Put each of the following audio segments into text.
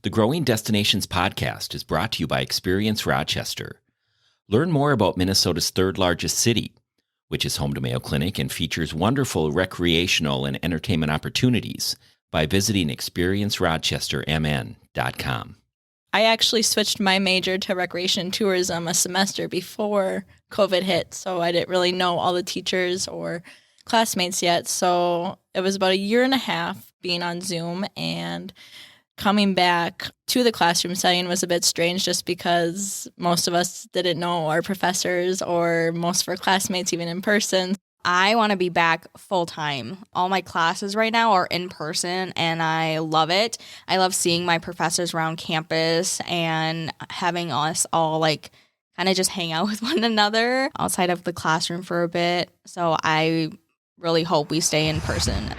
The Growing Destinations podcast is brought to you by Experience Rochester. Learn more about Minnesota's third largest city, which is home to Mayo Clinic and features wonderful recreational and entertainment opportunities by visiting experiencerochestermn.com. I actually switched my major to recreation and tourism a semester before COVID hit, so I didn't really know all the teachers or classmates yet. So it was about a year and a half being on Zoom, and coming back to the classroom setting was a bit strange just because most of us didn't know our professors or most of our classmates even in person. I want to be back full time. All my classes right now are in person and I love it. I love seeing my professors around campus and having us all kind of just hang out with one another outside of the classroom for a bit. So I really hope we stay in person.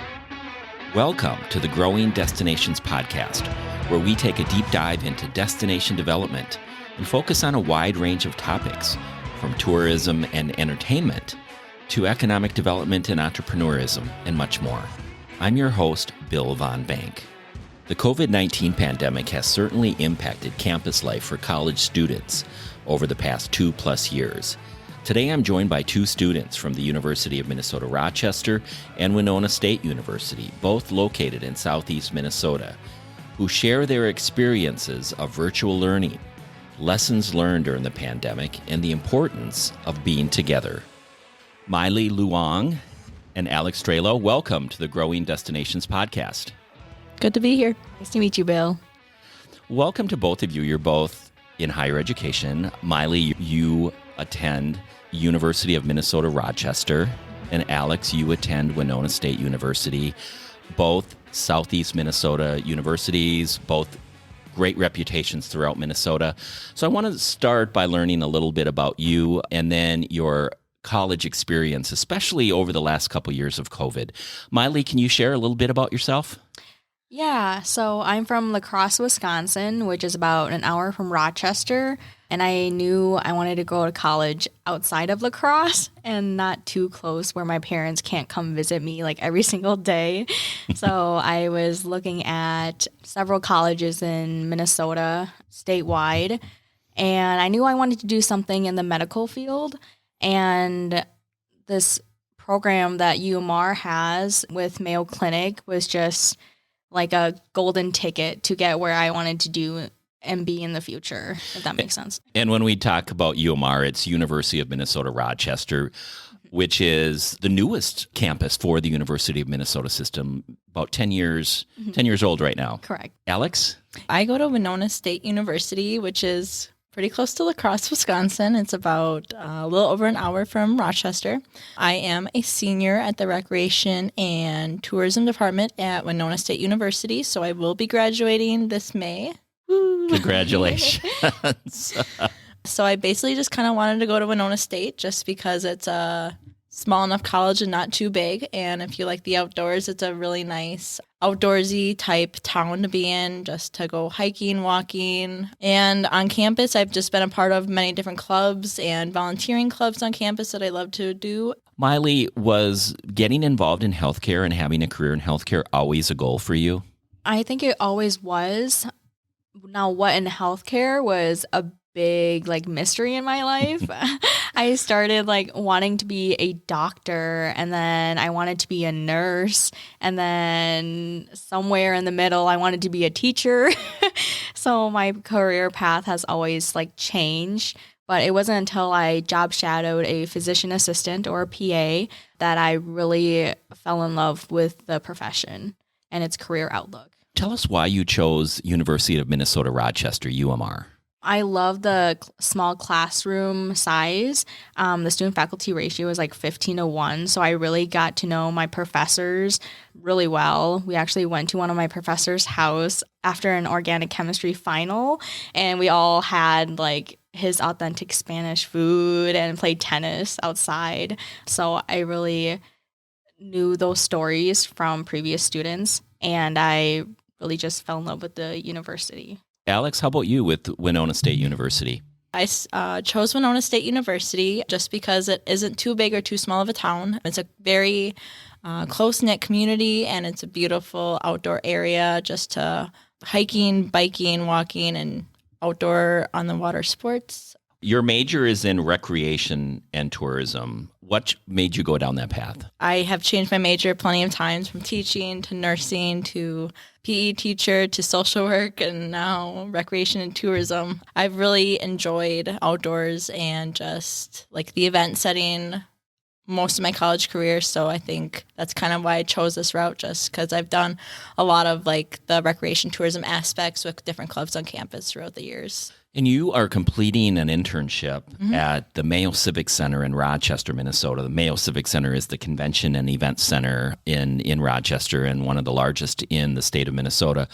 Welcome to the Growing Destinations podcast, where we take a deep dive into destination development and focus on a wide range of topics, from tourism and entertainment to economic development and entrepreneurism, and much more. I'm your host, Bill Von Bank. The COVID-19 pandemic has certainly impacted campus life for college students over the past 2+ years. Today I'm joined by two students from the University of Minnesota Rochester and Winona State University, both located in southeast Minnesota, who share their experiences of virtual learning, lessons learned during the pandemic, and the importance of being together. MyLe Luong and Alex Strelow, welcome to the Growing Destinations podcast. Good to be here. Nice to meet you, Bill. Welcome to both of you. You're both in higher education. MyLe, you attend University of Minnesota Rochester, and Alex, you attend Winona State University, both southeast Minnesota universities, both great reputations throughout Minnesota. So I want to start by learning a little bit about you and then your college experience, especially over the last couple years of COVID. MyLe, can you share a little bit about yourself? Yeah, so I'm from La Crosse, Wisconsin, which is about an hour from Rochester, and I knew I wanted to go to college outside of La Crosse and not too close where my parents can't come visit me every single day. So I was looking at several colleges in Minnesota statewide, and I knew I wanted to do something in the medical field. And this program that UMR has with Mayo Clinic was just like a golden ticket to get where I wanted to do and be in the future, if that makes sense. And when we talk about UMR, it's University of Minnesota Rochester, which is the newest campus for the University of Minnesota system, about 10 years old right now. Correct. Alex? I go to Winona State University, which is pretty close to La Crosse, Wisconsin. It's about a little over an hour from Rochester. I am a senior at the Recreation and Tourism Department at Winona State University, so I will be graduating this May. Woo. Congratulations. So I basically just kind of wanted to go to Winona State just because it's a small enough college and not too big. And if you like the outdoors, it's a really nice outdoorsy type town to be in, just to go hiking, walking. And on campus, I've just been a part of many different clubs and volunteering clubs on campus that I love to do. MyLe, was getting involved in healthcare and having a career in healthcare always a goal for you? I think it always was. Now, what in healthcare was a big mystery in my life. I started wanting to be a doctor, and then I wanted to be a nurse, and then somewhere in the middle I wanted to be a teacher. So my career path has always changed, but it wasn't until I job shadowed a physician assistant or a PA that I really fell in love with the profession and its career outlook. Tell us why you chose University of Minnesota Rochester, UMR. I love the small classroom size. The student-faculty ratio is 15:1, so I really got to know my professors really well. We actually went to one of my professors' house after an organic chemistry final, and we all had his authentic Spanish food and played tennis outside. So I really knew those stories from previous students, and I really just fell in love with the university. Alex, how about you with Winona State University? I chose Winona State University just because it isn't too big or too small of a town. It's a very close-knit community, and it's a beautiful outdoor area just to hiking, biking, walking, and outdoor on the water sports. Your major is in recreation and tourism. What made you go down that path? I have changed my major plenty of times, from teaching to nursing to PE teacher to social work and now recreation and tourism. I've really enjoyed outdoors and just like the event setting most of my college career. So I think that's kind of why I chose this route, just because I've done a lot of like the recreation tourism aspects with different clubs on campus throughout the years. And you are completing an internship at the Mayo Civic Center in Rochester, Minnesota. The Mayo Civic Center is the convention and event center in Rochester and one of the largest in the state of Minnesota.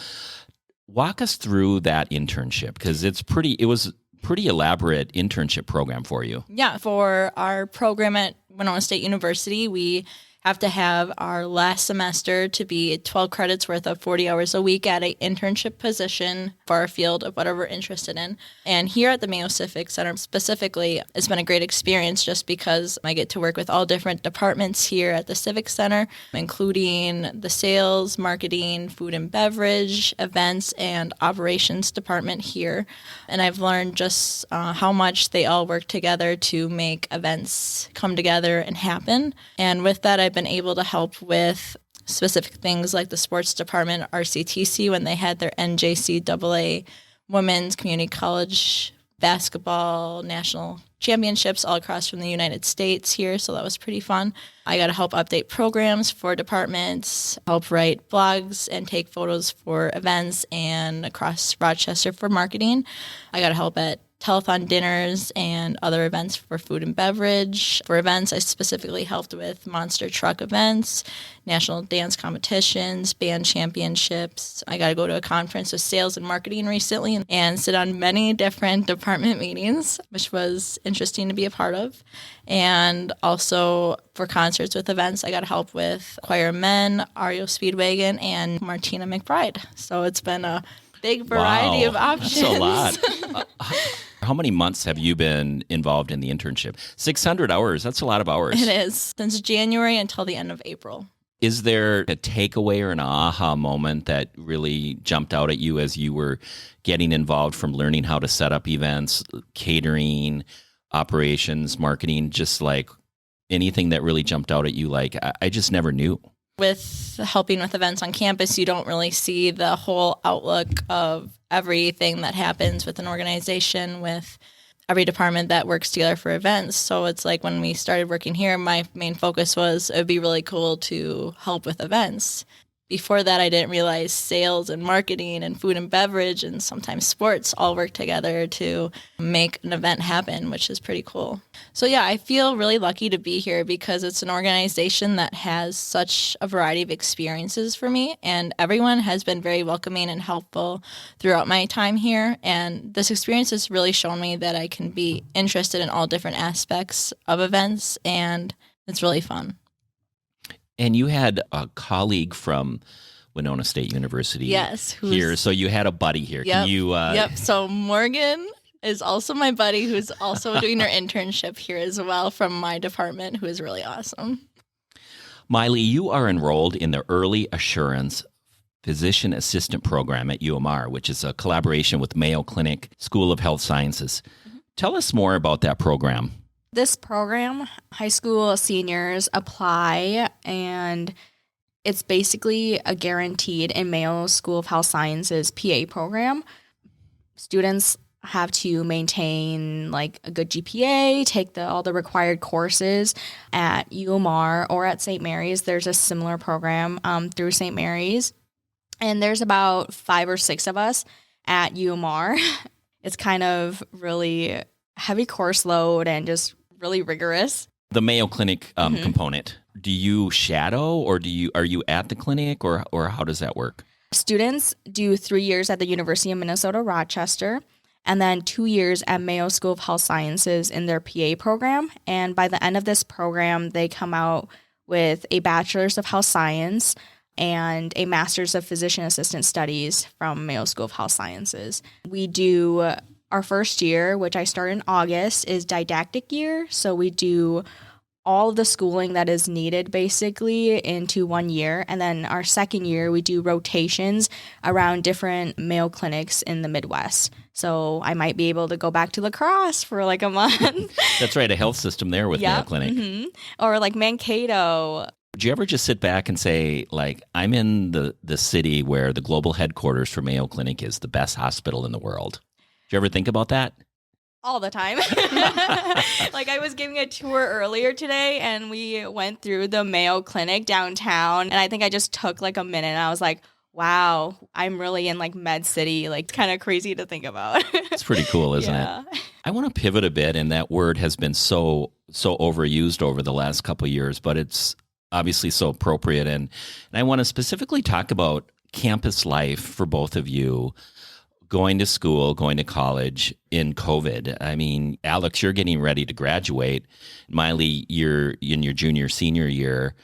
Walk us through that internship, because it was a pretty elaborate internship program for you. Yeah, for our program at Winona State University, we have to have our last semester to be 12 credits worth of 40 hours a week at an internship position for our field of whatever we're interested in. And here at the Mayo Civic Center specifically, it's been a great experience just because I get to work with all different departments here at the Civic Center, including the sales, marketing, food and beverage, events, and operations department here. And I've learned just how much they all work together to make events come together and happen. And with that, I've been able to help with specific things like the sports department, RCTC, when they had their NJCAA Women's Community College Basketball National Championships all across from the United States here, so that was pretty fun. I got to help update programs for departments, help write blogs, and take photos for events and across Rochester for marketing. I got to help at telethon dinners and other events for food and beverage. For events, I specifically helped with monster truck events, national dance competitions, band championships. I got to go to a conference with sales and marketing recently and sit on many different department meetings, which was interesting to be a part of. And also for concerts with events, I got to help with Choir Men, REO Speedwagon, and Martina McBride. So it's been a big variety of options. That's a lot. How many months have you been involved in the internship? 600 hours. That's a lot of hours. It is. Since January until the end of April. Is there a takeaway or an aha moment that really jumped out at you as you were getting involved, from learning how to set up events, catering, operations, marketing, just like anything that really jumped out at you like, I just never knew? With helping with events on campus, you don't really see the whole outlook of everything that happens with an organization, with every department that works together for events. So it's like when we started working here, my main focus was it would be really cool to help with events. Before that, I didn't realize sales and marketing and food and beverage and sometimes sports all work together to make an event happen, which is pretty cool. So yeah, I feel really lucky to be here because it's an organization that has such a variety of experiences for me, and everyone has been very welcoming and helpful throughout my time here. And this experience has really shown me that I can be interested in all different aspects of events, and it's really fun. And you had a colleague from Winona State University here, so you had a buddy here. Yep, Can you? Yep. So Morgan is also my buddy, who's also doing her internship here as well from my department, who is really awesome. MyLe, you are enrolled in the Early Assurance Physician Assistant Program at UMR, which is a collaboration with Mayo Clinic School of Health Sciences. Mm-hmm. Tell us more about that program. This program, high school seniors apply, and it's basically a guaranteed in Mayo School of Health Sciences PA program. Students have to maintain like a good GPA, take all the required courses at UMR or at St. Mary's. There's a similar program through St. Mary's, and there's about 5 or 6 of us at UMR. It's kind of really heavy course load and just really rigorous. The Mayo Clinic component, do you shadow or are you at the clinic or how does that work? Students do 3 years at the University of Minnesota, Rochester, and then 2 years at Mayo School of Health Sciences in their PA program. And by the end of this program, they come out with a Bachelor's of Health Science and a Master's of Physician Assistant Studies from Mayo School of Health Sciences. We do our first year, which I start in August, is didactic year. So we do all of the schooling that is needed basically into 1 year. And then our second year, we do rotations around different Mayo clinics in the Midwest. So I might be able to go back to La Crosse for like a month. That's right, a health system there with Mayo Clinic. Mm-hmm. Or like Mankato. Do you ever just sit back and say, like, I'm in the city where the global headquarters for Mayo Clinic is the best hospital in the world? Do you ever think about that? All the time. Like I was giving a tour earlier today and we went through the Mayo Clinic downtown and I think I just took like a minute and I was like, wow, I'm really in like Med City. Like it's kind of crazy to think about. It's pretty cool, isn't it? I want to pivot a bit, and that word has been so overused over the last couple of years, but it's obviously so appropriate. And I want to specifically talk about campus life for both of you. Going to school, going to college in COVID. I mean, Alex, you're getting ready to graduate. MyLe, you're in your junior, senior year.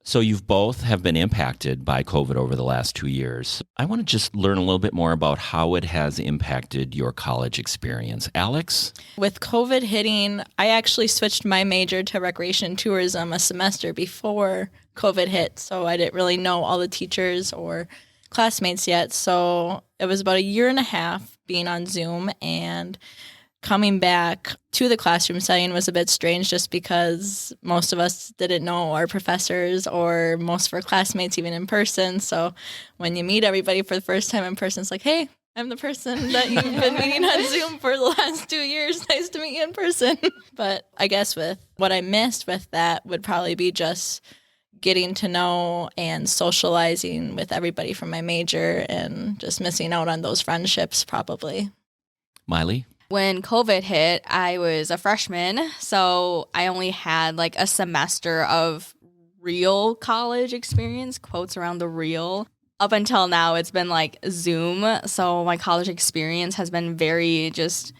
So you've both have been impacted by COVID over the last 2 years. I want to just learn a little bit more about how it has impacted your college experience. Alex? With COVID hitting, I actually switched my major to recreation and tourism a semester before COVID hit. So I didn't really know all the teachers or classmates yet. So it was about a year and a half being on Zoom, and coming back to the classroom setting was a bit strange just because most of us didn't know our professors or most of our classmates even in person. So when you meet everybody for the first time in person, it's like, hey, I'm the person that you've been meeting on Zoom for the last 2 years. Nice to meet you in person. But I guess with what I missed with that would probably be just getting to know and socializing with everybody from my major and just missing out on those friendships probably. MyLe? When COVID hit, I was a freshman, so I only had like a semester of real college experience, quotes around the real. Up until now, it's been like Zoom, so my college experience has been very just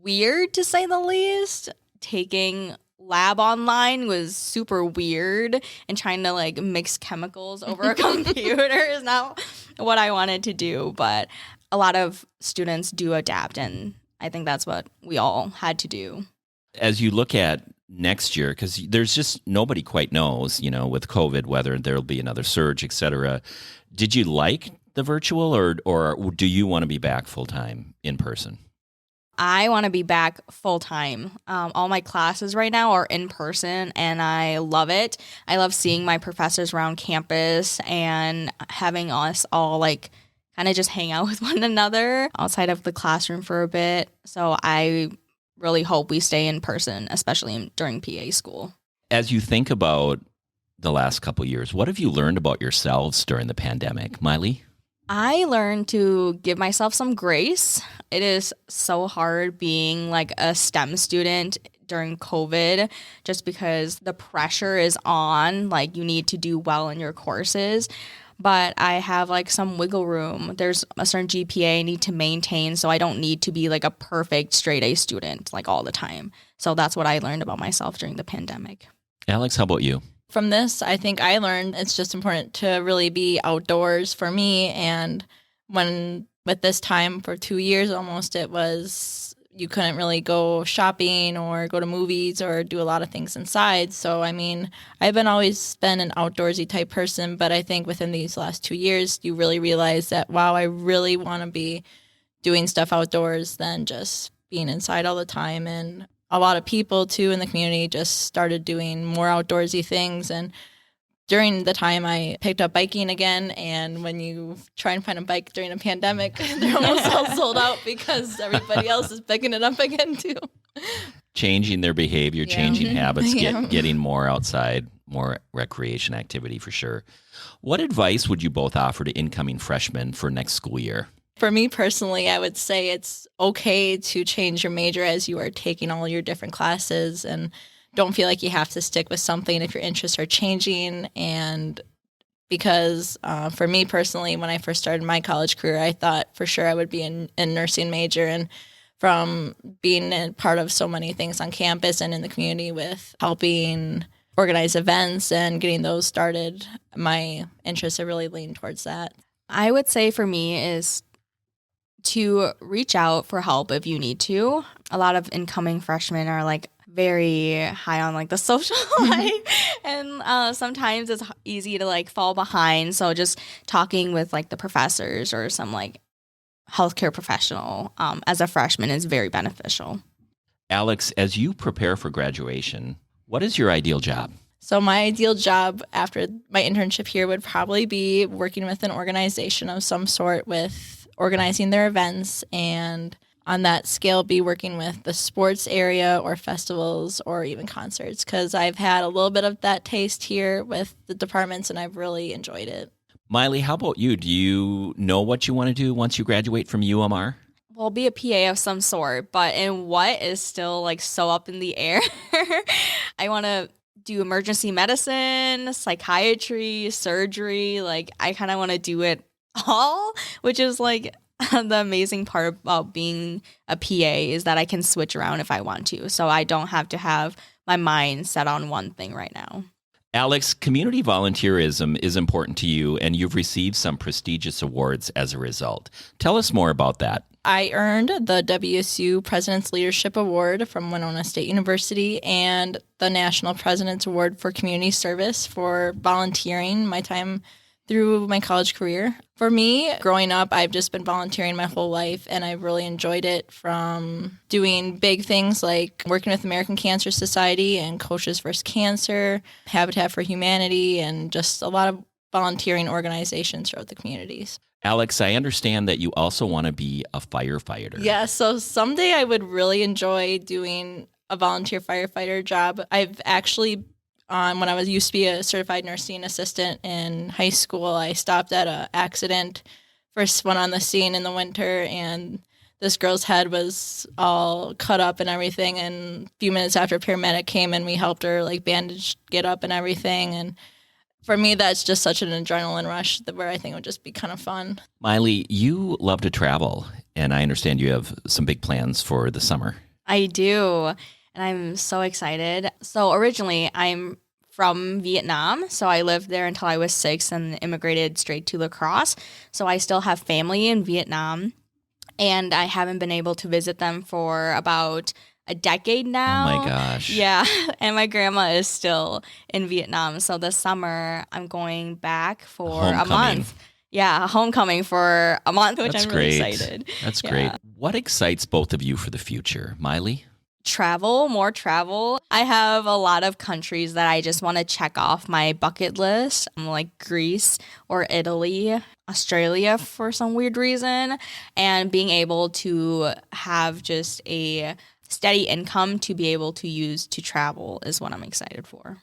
weird to say the least. Taking lab online was super weird, and trying to like mix chemicals over a computer is not what I wanted to do, but a lot of students do adapt, and I think that's what we all had to do. As you look at next year, because there's just nobody quite knows, you know, with COVID, whether there'll be another surge, et cetera. Did you like the virtual or do you want to be back full time in person? I want to be back full time. All my classes right now are in person and I love it. I love seeing my professors around campus and having us all like kind of just hang out with one another outside of the classroom for a bit. So I really hope we stay in person, especially during PA school. As you think about the last couple of years, what have you learned about yourselves during the pandemic? MyLe? I learned to give myself some grace. It is so hard being like a STEM student during COVID just because the pressure is on, like you need to do well in your courses. But I have like some wiggle room. There's a certain GPA I need to maintain, so I don't need to be like a perfect straight A student like all the time. So that's what I learned about myself during the pandemic. Alex, how about you? From this, I think I learned it's just important to really be outdoors for me. And when with this time for 2 years almost, it was you couldn't really go shopping or go to movies or do a lot of things inside. So, I mean, I've always been an outdoorsy type person, but I think within these last 2 years, you really realize that, wow, I really want to be doing stuff outdoors than just being inside all the time. And a lot of people, too, in the community just started doing more outdoorsy things. And during the time, I picked up biking again. And when you try and find a bike during a pandemic, they're almost all sold out because everybody else is picking it up again, too. Changing their behavior, changing habits, getting more outside, more recreation activity for sure. What advice would you both offer to incoming freshmen for next school year? For me personally, I would say it's okay to change your major as you are taking all your different classes, and don't feel like you have to stick with something if your interests are changing. And because for me personally, when I first started my college career, I thought for sure I would be a nursing major. And from being a part of so many things on campus and in the community with helping organize events and getting those started, my interests have really leaned towards that. I would say for me is to reach out for help if you need to. A lot of incoming freshmen are like very high on like the social life, and sometimes it's easy to like fall behind. So just talking with like the professors or some like healthcare professional as a freshman is very beneficial. Alex, as you prepare for graduation, what is your ideal job? So my ideal job after my internship here would probably be working with an organization of some sort with organizing their events, and on that scale be working with the sports area or festivals or even concerts, because I've had a little bit of that taste here with the departments and I've really enjoyed it. MyLe, how about you? Do you know what you want to do once you graduate from UMR? Well, be a PA of some sort, but in what is still like so up in the air. I want to do emergency medicine, psychiatry, surgery. Like I kind of want to do it all, which is like the amazing part about being a PA is that I can switch around if I want to. So I don't have to have my mind set on one thing right now. Alex, community volunteerism is important to you, and you've received some prestigious awards as a result. Tell us more about that. I earned the WSU President's Leadership Award from Winona State University and the National President's Award for Community Service for volunteering my time through my college career. For me, growing up, I've just been volunteering my whole life, and I've really enjoyed it, from doing big things like working with American Cancer Society and Coaches vs. Cancer, Habitat for Humanity, and just a lot of volunteering organizations throughout the communities. Alex, I understand that you also want to be a firefighter. Yeah, so someday I would really enjoy doing a volunteer firefighter job. I've actually when I used to be a certified nursing assistant in high school, I stopped at an accident, first one on the scene in the winter, and this girl's head was all cut up and everything. And a few minutes after a paramedic came and we helped her like bandage, get up and everything. And for me, that's just such an adrenaline rush where I think it would just be kind of fun. MyLe, you love to travel, and I understand you have some big plans for the summer. I do. And I'm so excited. So originally, I'm from Vietnam. So I lived there until I was 6 and immigrated straight to La Crosse. So I still have family in Vietnam. And I haven't been able to visit them for about a decade now. Oh my gosh. Yeah. And my grandma is still in Vietnam. So this summer, I'm going back for a month. Yeah, homecoming for a month, which I'm really excited. That's great. What excites both of you for the future? MyLe? Travel, more travel. I have a lot of countries that I just want to check off my bucket list, like Greece or Italy, Australia for some weird reason, and being able to have just a steady income to be able to use to travel is what I'm excited for.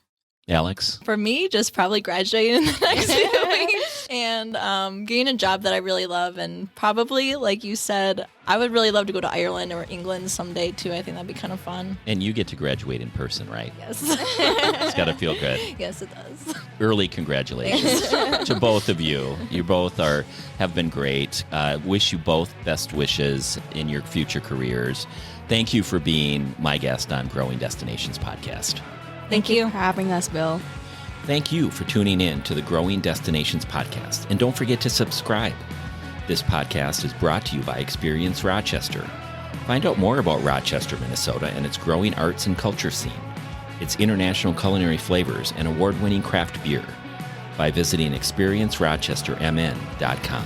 Alex? For me, just probably graduating in the next few weeks and getting a job that I really love. And probably, like you said, I would really love to go to Ireland or England someday, too. I think that'd be kind of fun. And you get to graduate in person, right? Yes. It's got to feel good. Yes, it does. Early congratulations to both of you. You both have been great. Wish you both best wishes in your future careers. Thank you for being my guest on Growing Destinations podcast. Thank you for having us, Bill. Thank you for tuning in to the Growing Destinations podcast. And don't forget to subscribe. This podcast is brought to you by Experience Rochester. Find out more about Rochester, Minnesota and its growing arts and culture scene, its international culinary flavors and award-winning craft beer by visiting experiencerochestermn.com.